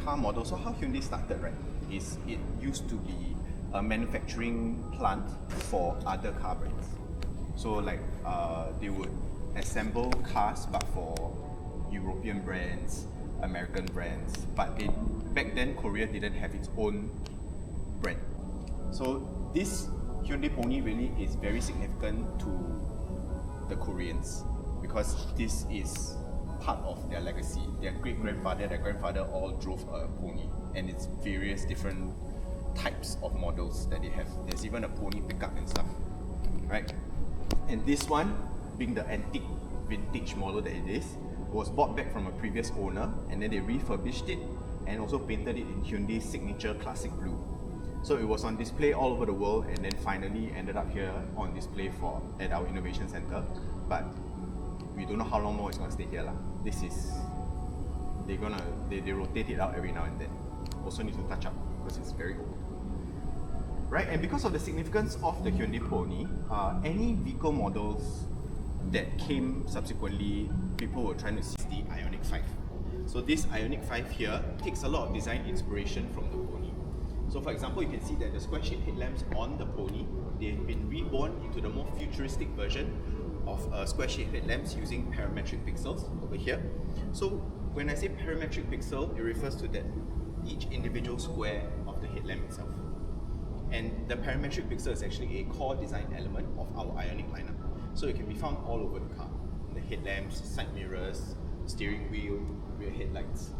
car model, so how Hyundai started, right, is it used to be a manufacturing plant for other car brands. So like they would assemble cars but for European brands, American brands, but back then Korea didn't have its own brand. So this Hyundai Pony really is very significant to the Koreans because this is part of their legacy. Their great-grandfather, their grandfather all drove a pony, and it's various different types of models that they have. There's even a pony pickup and stuff, right? And this one, being the antique vintage model that it is, was bought back from a previous owner, and then they refurbished it and also painted it in Hyundai's signature classic blue. So it was on display all over the world, and then finally ended up here on display at our innovation center. But we don't know how long more it's going to stay here lah. This is they rotate it out every now and then. Also need to touch up because it's very old. Right, and because of the significance of the Hyundai Pony, any vehicle models that came subsequently, people were trying to seize the IONIQ 5. So this IONIQ 5 here takes a lot of design inspiration from the Pony. So for example, you can see that the square shaped headlamps on the Pony, they've been reborn into the more futuristic version of square shaped headlamps using parametric pixels over here. So when I say parametric pixel, it refers to that each individual square of the headlamp itself. And the parametric pixel is actually a core design element of our IONIQ lineup. So it can be found all over the car. The headlamps, side mirrors, steering wheel, rear headlights.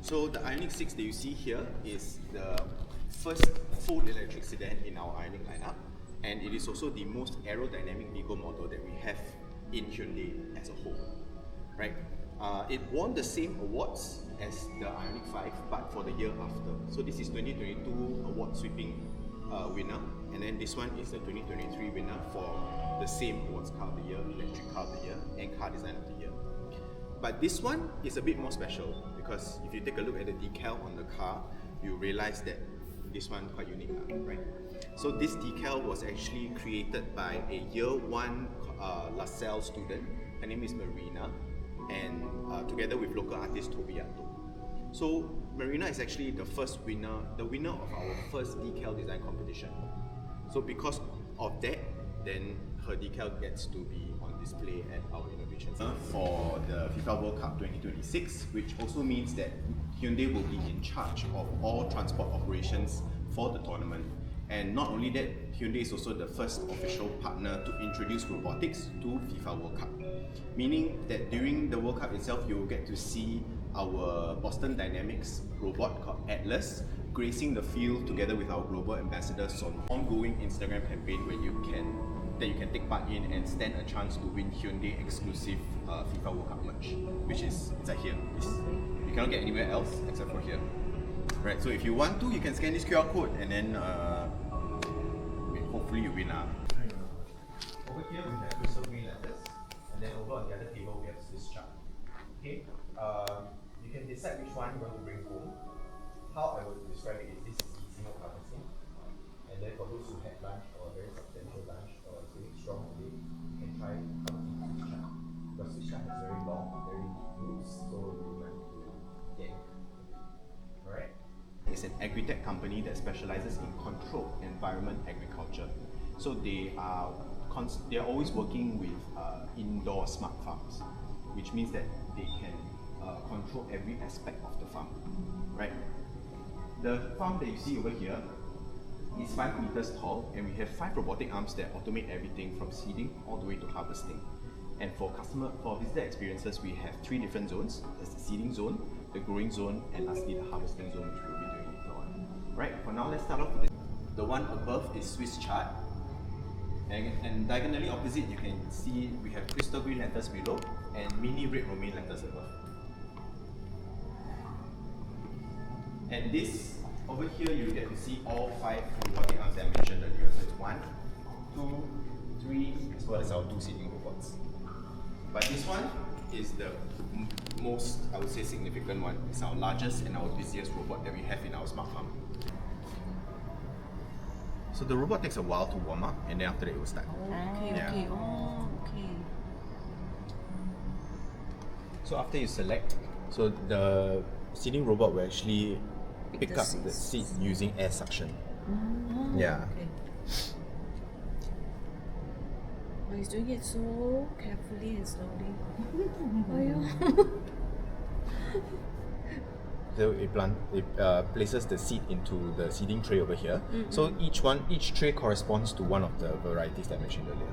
So the IONIQ 6 that you see here is the first full electric sedan in our IONIQ lineup, and it is also the most aerodynamic vehicle model that we have in Hyundai as a whole. Right? It won the same awards as the IONIQ 5, but for the year after. So this is 2022 award sweeping winner, and then this one is the 2023 winner for the same awards: car of the year, electric car of the year, and car design of the year. But this one is a bit more special because if you take a look at the decal on the car, you realize that this one quite unique, right? So this decal was actually created by a year 1 LaSalle student. Her name is Marina, and together with local artist Tobiato. So Marina is actually the winner of our first decal design competition. So because of that, then her decal gets to be on display at our innovation center for the FIFA World Cup 2026, which also means that Hyundai will be in charge of all transport operations for the tournament. And not only that, Hyundai is also the first official partner to introduce robotics to FIFA World Cup. Meaning that during the World Cup itself, you will get to see our Boston Dynamics robot called Atlas gracing the field together with our global ambassadors on ongoing Instagram campaign where you can take part in and stand a chance to win Hyundai exclusive FIFA World Cup merch, which is inside here. You cannot get anywhere else except for here. Right, so if you want to, you can scan this QR code and then hopefully you win. Over here we have crystal green letters, and then over on the other table we have Swiss chart. Okay, you can decide which one you want to bring home. How I would describe it is this is easy mode harvesting, and then for those who had lunch or a very substantial lunch or a very strong day, you can try harvesting Swiss chart. Because Swiss chart has very long, very deep roots, so you want to get it. Alright? It's an agri-tech company that specializes in controlled environment agriculture. So they are always working with indoor smart farms, which means that they can control every aspect of the farm, right? The farm that you see over here is 5 meters tall, and we have 5 robotic arms that automate everything from seeding all the way to harvesting. And for visitor experiences, we have 3 different zones. There's the seeding zone, the growing zone, and lastly the harvesting zone, which we'll be doing later on. Right, for now let's start off with the one above is Swiss chart. And diagonally opposite, you can see we have crystal green letters below and mini red romaine letters above. And this, over here, you get to see all 5 robotic arms that I mentioned earlier. So it's 1, 2, 3, as well as our 2 seeding robots. But this one is the most, I would say, significant one. It's our largest and our busiest robot that we have in our smart farm. So the robot takes a while to warm up, and then after that it will start. Okay. So after you select, so the seeding robot will actually pick the up the seed using air suction. Oh, Yeah. okay. But he's doing it so carefully and slowly. Oh, yeah. So it places the seed into the seeding tray over here. So each tray corresponds to one of the varieties that I mentioned earlier.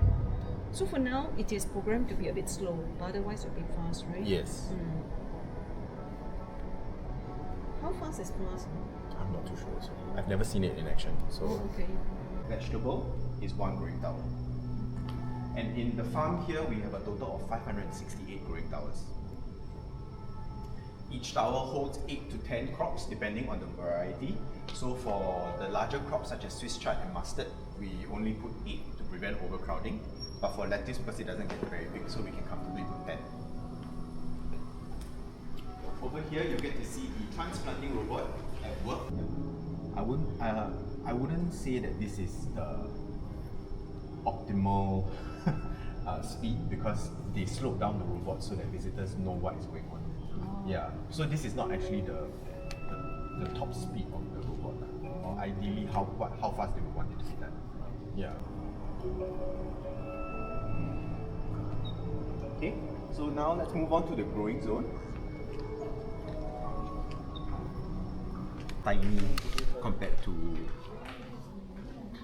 So for now, it is programmed to be a bit slow, but otherwise it'll be fast, right? Yes. How fast is fast? I'm not too sure. So I've never seen it in action. So Oh, okay. vegetable is one growing tower. And in the farm here, we have a total of 568 growing towers. Each tower holds 8 to 10 crops depending on the variety. So for the larger crops such as Swiss chard and mustard, we only put 8 to prevent overcrowding. But for lettuce, because it doesn't get very big, so we can comfortably put 10. Over here, you get to see the transplanting robot at work. I wouldn't say that this is the optimal speed because they slow down the robot so that visitors know what is going on. Yeah, so this is not actually the top speed of the robot, or ideally how fast they would want it to be done. Yeah. Okay, so now let's move on to the growing zone. Tiny compared to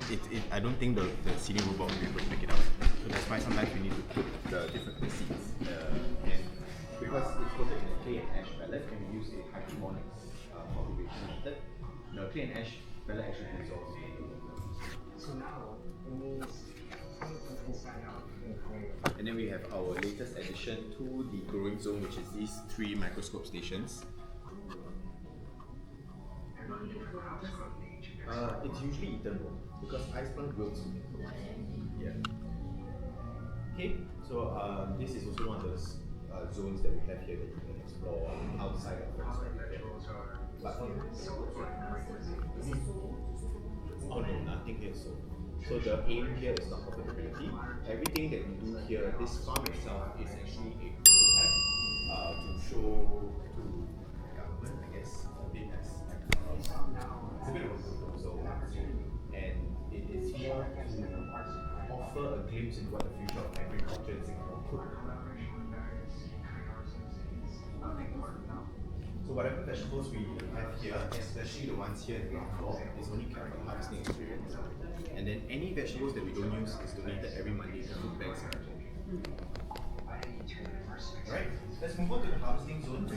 it. I don't think the seeding robot will be able to pick it up. So that's why sometimes we need to put the different seeds and because it's coated in a clay and ash pellet, and we use a hydroponics cultivation method. The clay and ash pellet actually dissolves. So now it means inside out. And then we have our latest addition to the growing zone, which is these 3 microscope stations. It's usually eaten raw because ice plant wilts. Yeah. Okay, so this is also one of those zones that we have here that you can explore outside of the platform. Oh no, nothing here. So the aim here is not profitability. Everything that we do here, this farm itself is actually a prototype to show to the government, I guess, a bit as it's a bit of a proposal, and it is more to offer a glimpse into what the future of agriculture in Singapore could be. So whatever vegetables we have here, especially the ones here in the ground floor, is only kept for the harvesting experience. And then any vegetables that we don't use is donated every Monday to food banks. Alright, let's move on to the harvesting zone.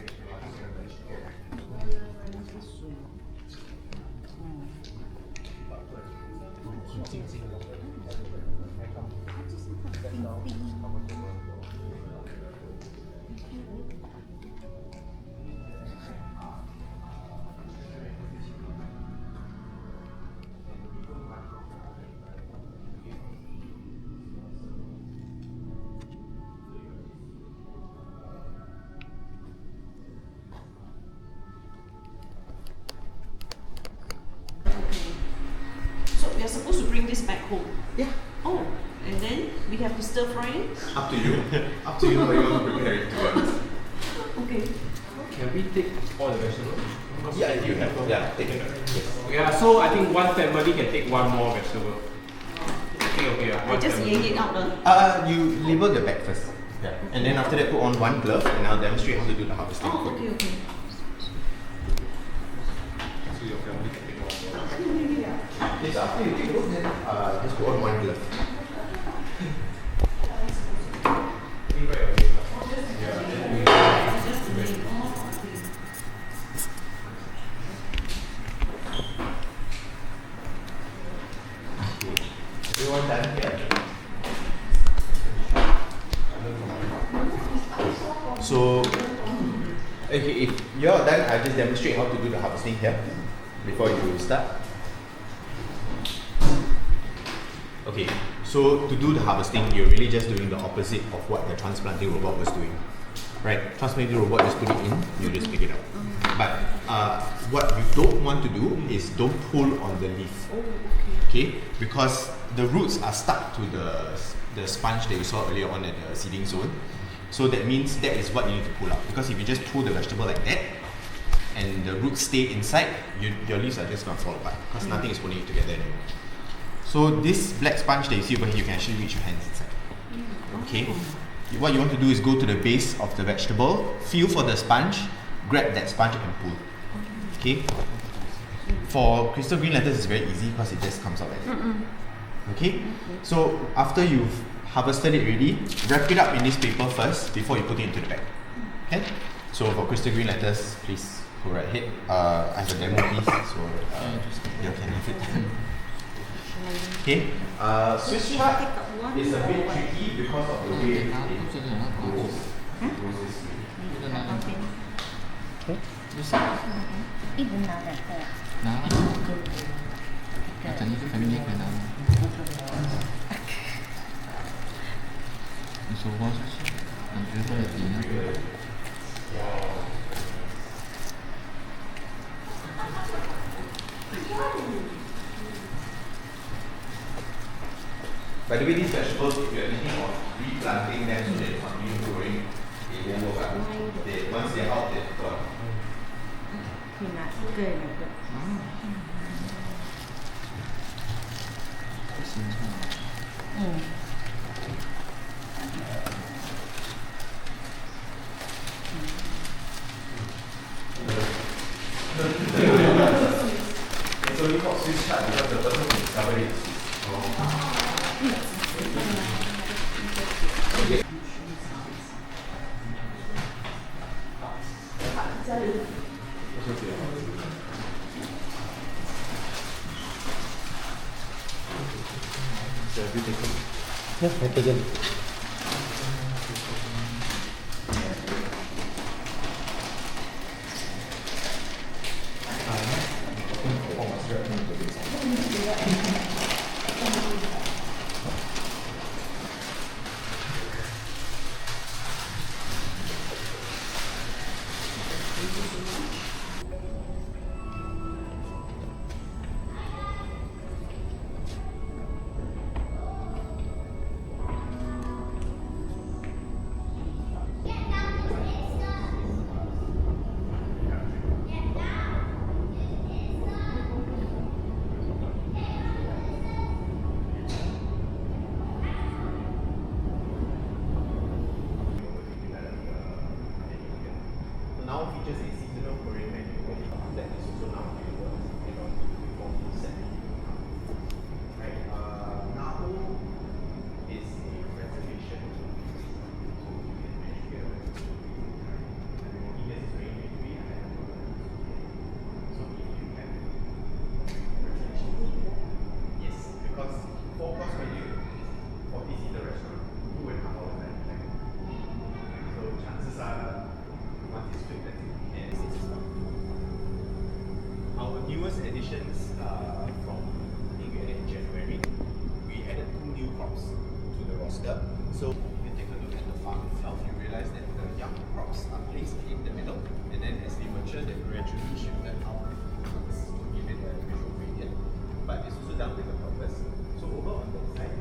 So we are supposed to bring this back home. Yeah. Oh, and then we have to stir fry it? Up to you. Up to you how you want to prepare it to us. Okay. Can we take all the vegetables? Yeah, you have. Yeah, take it. Yes. Yeah, so I think one family can take one more vegetable. Okay, I just yank it out. You label the bag first. Yeah. And then after that put on one glove and I'll demonstrate how to do the harvesting. Oh, okay, okay. So your family can take one more. Yes, after you take those, then just put on one glove. Everyone done here? So, okay, if you're done, I'll just demonstrate how to do the harvesting here before you start. Okay, so to do the harvesting, you're really just doing the opposite of what the transplanting robot was doing. Right, transplanting robot, just put it in, you just pick it up. But what you don't want to do is don't pull on the leaf. Okay, because the roots are stuck to the sponge that you saw earlier on at the seeding zone. So that means that is what you need to pull out. Because if you just pull the vegetable like that, and the roots stay inside, your leaves are just going to fall apart because nothing is holding it together anymore. So this black sponge that you see over here, you can actually reach your hands inside. Okay. What you want to do is go to the base of the vegetable, feel for the sponge, grab that sponge and pull. Okay. For crystal green lettuce, it's very easy because it just comes out like that. Okay. So after you've harvested it already, wrap it up in this paper first before you put it into the bag. Okay. So for crystal green lettuce, please go right ahead. I have a demo piece, so you can have it. Okay. Swiss chard is a bit tricky because of the way it goes this way. Even now that Macam ni tu family kan dah. So what? Nanti tu lagi ni. By the way, these vegetables, if you're thinking of replanting them so they continue growing, it won't work out. Once they're out, they're gone. It's only called Swiss chard because the person who discovered it is Yeah, I taken. now features a seasonal Korean menu that is also now available for set. Right, Naho is a reservation, so you can actually get a reservation. He gets very angry and so if you can yes, because 4-course menu for this is the restaurant 2.5 hours at a time. So chances are once it's fixed, that's it. And it's stuff. Our newest additions from I think we added in January, we added 2 new crops to the roster. So if you take a look at the farm itself, you realize that the young crops are placed in the middle, and then as they mature, they're gradually shifted out to give it a visual gradient. But it's also done with a purpose. So over on that side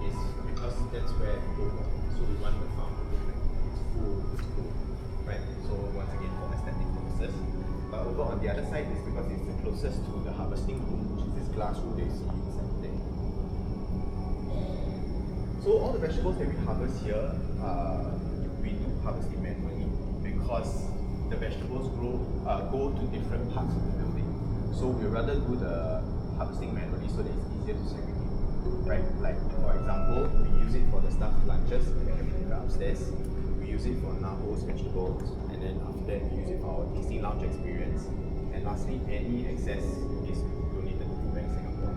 is because that's where people walk. So we want the farm to look like it's full. Right, so once again for aesthetic purposes. But over on the other side is because it's the closest to the harvesting room, which is this glass room that you see inside there. So all the vegetables that we harvest here, we do harvest it manually because the vegetables go to different parts of the building. So we rather do the harvesting manually so that it's easier to segregate. Right, like for example, we use it for the staff lunches that we have upstairs. We use it for Naho's vegetables, and then after that we use it for our tasting lounge experience. And lastly, any excess is donated to Bank Singapore.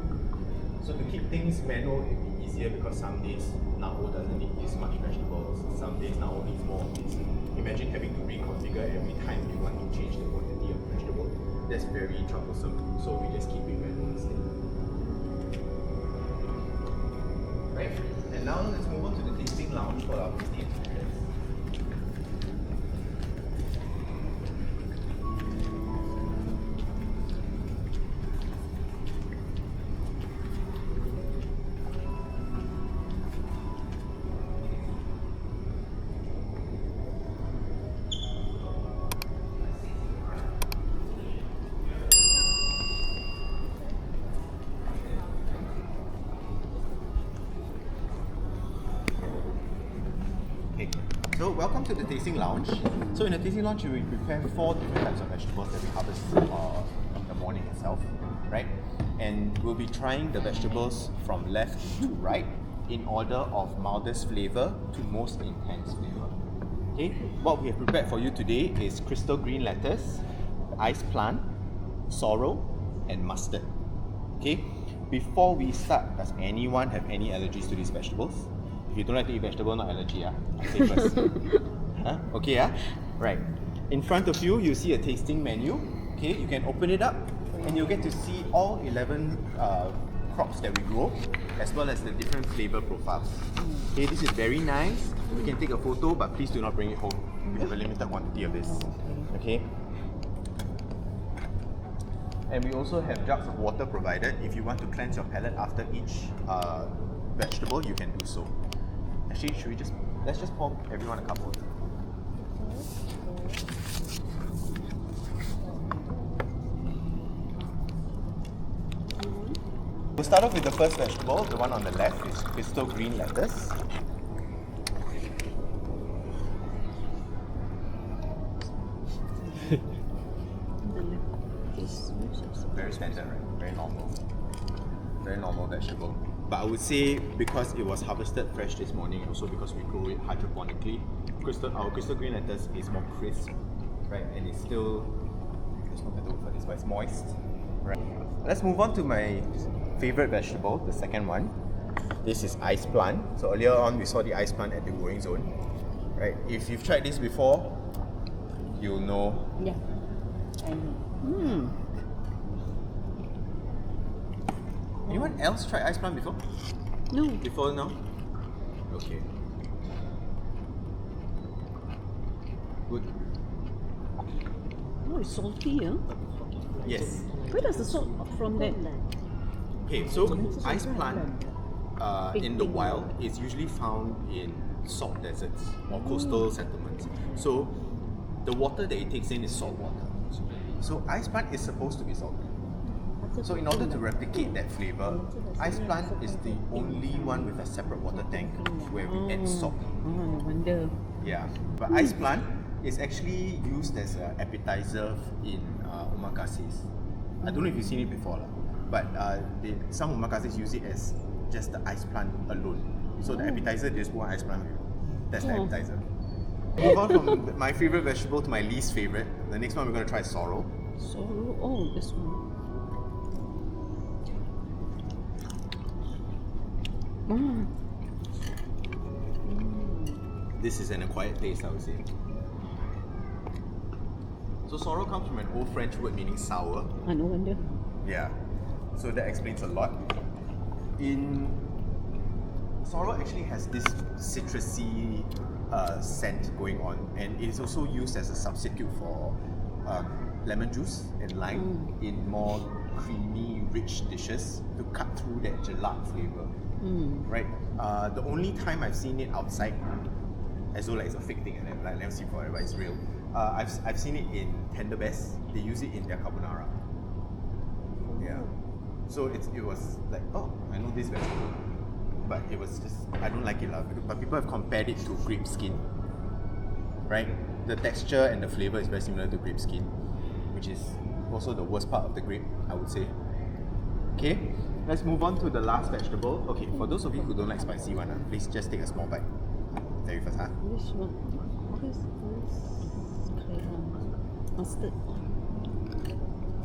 So to keep things manual, it will be easier because some days Naho doesn't need this much vegetables, some days Naho needs more of this. Imagine having to reconfigure every time you want to change the quantity of vegetable. That's very troublesome, so we just keep it manual instead. Right, and now let's move on to the tasting lounge for our tasting experience. So welcome to the tasting lounge. So in the tasting lounge, we prepare 4 different types of vegetables that we harvest in the morning itself, right? And we'll be trying the vegetables from left to right in order of mildest flavor to most intense flavor. Okay, what we have prepared for you today is crystal green lettuce, ice plant, sorrel, and mustard. Okay, before we start, does anyone have any allergies to these vegetables? If you don't like to eat vegetable, not allergy, I say first. Huh? Okay, right. In front of you, you see a tasting menu. Okay, you can open it up and you'll get to see all 11 crops that we grow, as well as the different flavor profiles. Okay, this is very nice. You can take a photo, but please do not bring it home. We have a limited quantity of this. Okay. And we also have jugs of water provided. If you want to cleanse your palate after each vegetable, you can do so. Actually, let's just pour everyone a cup of water. We'll start off with the first vegetable. The one on the left is crystal green lettuce. Very standard, right? Very normal. Very normal vegetable. But I would say because it was harvested fresh this morning, also because we grow it hydroponically, our crystal green lettuce is more crisp, right? And it's still, there's no better word for this, but it's moist, right? Let's move on to my favorite vegetable, the second one. This is ice plant. So earlier on, we saw the ice plant at the growing zone, right? If you've tried this before, you'll know. Yeah. I know. Anyone else tried ice plant before? No. Before now? Okay. Good. Oh, it's salty, huh? Yes. Where does the salt from that? Okay, so ice plant in the wild is usually found in salt deserts or coastal settlements. So the water that it takes in is salt water. So ice plant is supposed to be salty. So in order to replicate that flavor, ice plant is the only one with a separate water tank where we add salt. Oh, no wonder. Yeah, but ice plant is actually used as an appetizer in omakases. I don't know if you've seen it before, but some omakases use it as just the ice plant alone. So the appetizer, they just put ice plant with. That's the appetizer. Move on from my favorite vegetable to my least favorite. The next one we're going to try is sorrel. Sorrel. Oh, this one. This is an acquired taste, I would say. So sorrel comes from an old French word meaning sour. No wonder. Yeah. So that explains a lot. Sorrel actually has this citrusy scent going on, and it is also used as a substitute for lemon juice and lime in more creamy, rich dishes to cut through that gelat flavor. Right? The only time I've seen it outside, as though like it's a fake thing and I've never seen it before, but it's real. I've seen it in tender best. They use it in their carbonara. Yeah. So it was like, oh, I know this vegetable, but it was just, I don't like it lah. But people have compared it to grape skin, right? The texture and the flavor is very similar to grape skin, which is also the worst part of the grape, I would say. Okay, let's move on to the last vegetable. Okay, for those of you who don't like spicy one, please just take a small bite. Very first, huh? Which one? This mustard.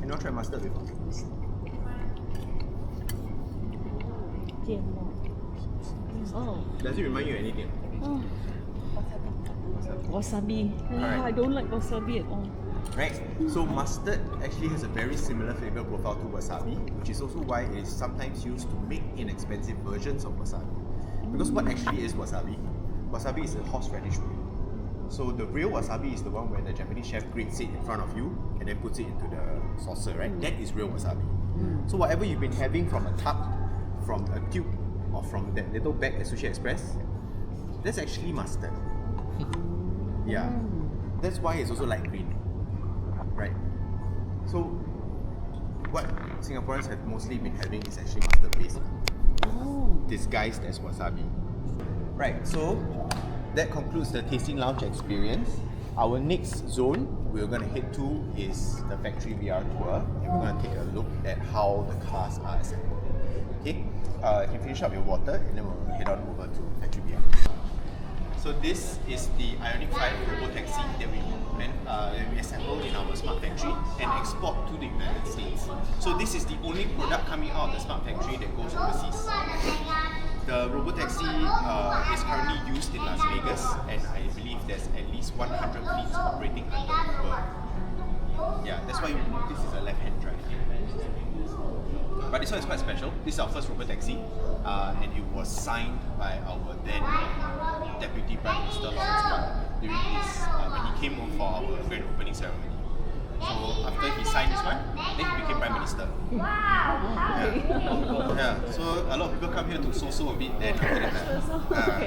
You not tried mustard before? Oh. Does it remind you of anything? Oh. Wasabi. Alright. I don't like wasabi at all. Right, so mustard actually has a very similar flavor profile to wasabi, which is also why it is sometimes used to make inexpensive versions of wasabi. Because what actually is wasabi? Wasabi is a horseradish root. So the real wasabi is the one where the Japanese chef grates it in front of you and then puts it into the saucer, right? That is real wasabi. So whatever you've been having from a tub, from a tube, or from that little bag at Sushi Express, that's actually mustard. Yeah, that's why it's also light green. Right. So what Singaporeans have mostly been having is actually mustard paste, disguised as wasabi. Right. So that concludes the tasting lounge experience. Our next zone we're going to head to is the factory VR tour, and we're going to take a look at how the cars are assembled. Okay, you can finish up your water and then we'll head on over to factory VR. So this is the IONIQ 5 RoboTaxi that we assemble in our smart factory and export to the United States. So this is the only product coming out of the smart factory that goes overseas. The RoboTaxi is currently used in Las Vegas, and I believe there's at least 100 fleets operating under Uber. Yeah, that's why this is a left-hand drive. But this one is quite special. This is our first RoboTaxi, and it was signed by our then Deputy Prime Minister Lawrence Wong during his when he came for our grand opening ceremony. So after he signed this one, then he became Prime Minister. Yeah. So a lot of people come here to so a bit, then after that,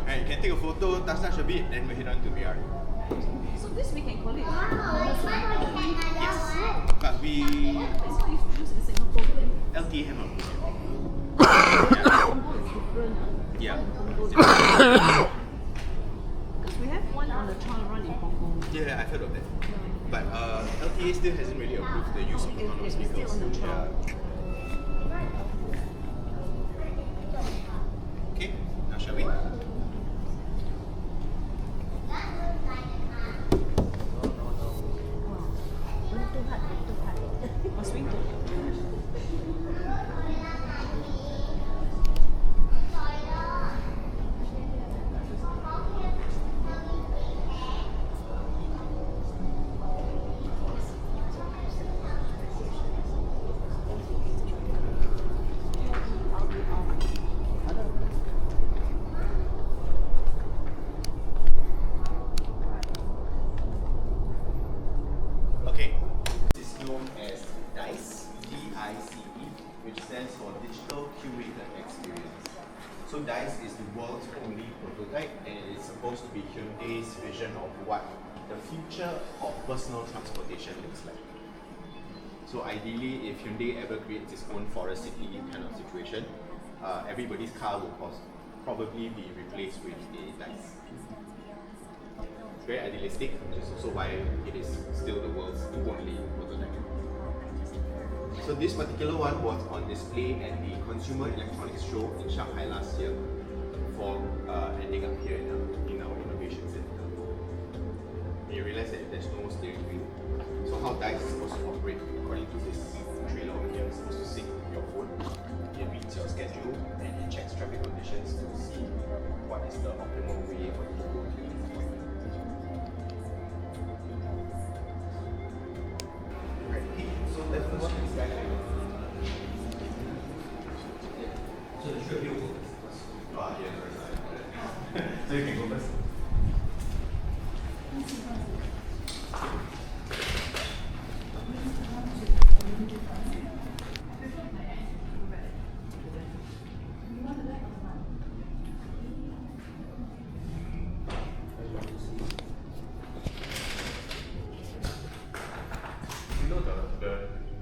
and you can take a photo, touch a bit, then we head on to VR. So this we can call it. Yes, but we It's not used in Singapore. LTA have not put it. Yeah. Because we have one on the trial run in Hong Kong. Yeah, I've heard of that. But LTA still hasn't really approved the use of autonomous It's still vehicles. on the Yeah. trial. Okay, now shall we? Must we? Okay, this is known as DICE, D-I-C-E, which stands for Digital Curated Experience. So DICE is the world's only prototype, and it is supposed to be Hyundai's vision of what the future of personal transportation looks like. So ideally, if Hyundai ever creates its own forest city kind of situation, everybody's car will probably be replaced with a DICE. It's very idealistic, which is also why it is still the world's only prototype. So this particular one was on display at the Consumer Electronics Show in Shanghai last year before ending up here in our innovation center. You realize that there's no steering wheel. So how DICE is supposed to operate according to this trailer over here, it's supposed to sync with your phone. It reads your schedule and it checks traffic conditions to see what is the optimal way for you to go to. So let's go to the Skytrack. So the trip you go first. Yeah, so you can go first. You know the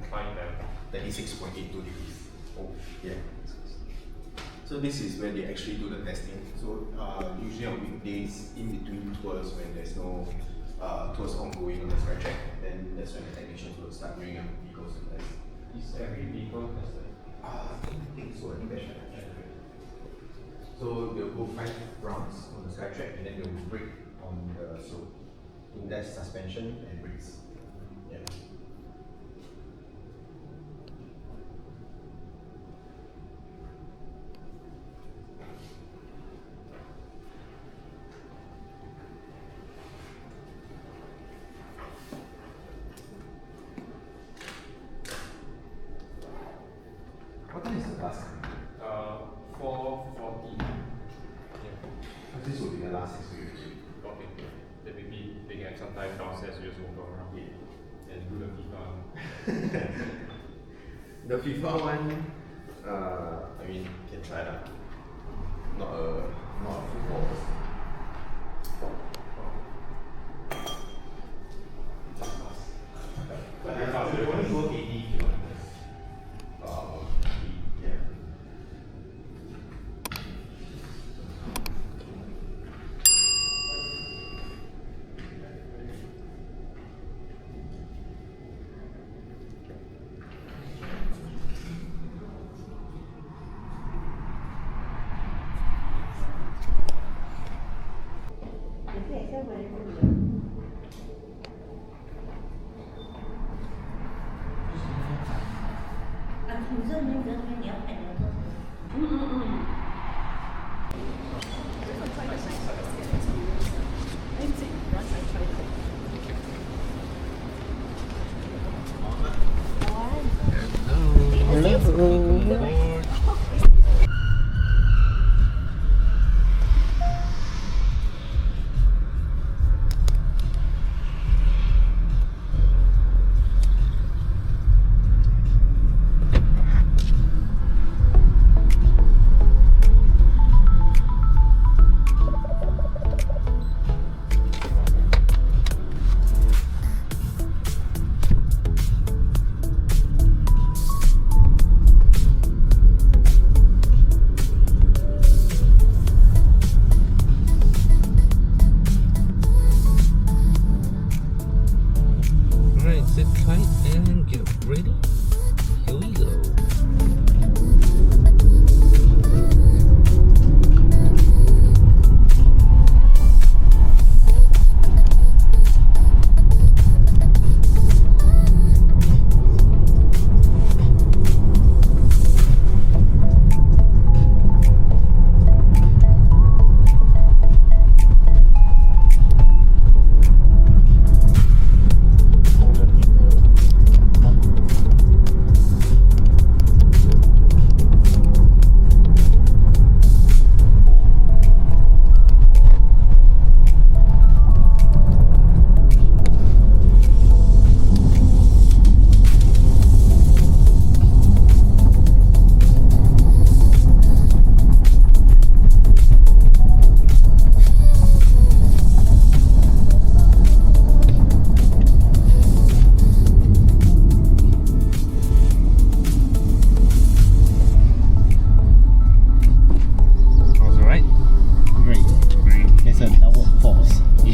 incline level. 36.82 degrees. Oh, yeah. So this is where they actually do the testing. So usually on weekdays, in between tours, when there's no tours ongoing on the Skytrack, then that's when the technicians will start bringing up vehicles to test. Is every vehicle tested? I think so. I think that's right. So they'll go 5 rounds on the Skytrack, and then they'll brake on the slope. That's suspension and brakes. Yeah. What time is the class? 4:40. Yeah. This will be the last experience. Okay. Then maybe they can have some time downstairs to just walk around and do the FIFA. The FIFA one, I mean, can try that. Not a football person. But I thought we only go 80 kilometers. Yeah. Alright, sit tight and get ready. Here we go.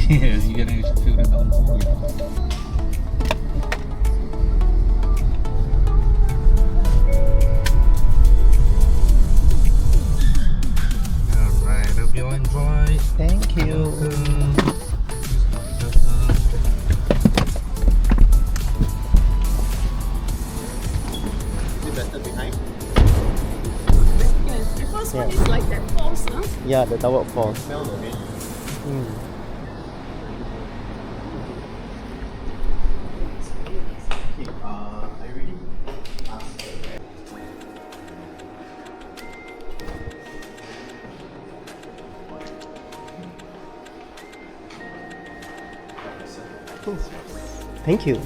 Yes, you're gonna feel the downforce. Alright, hope you all enjoy. Thank you. Is it better behind? Yes, the first one is like that false, huh? Yeah, the downward force. Smell of it. Okay, I already asked the rep. Thank you.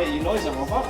You know it's a robot?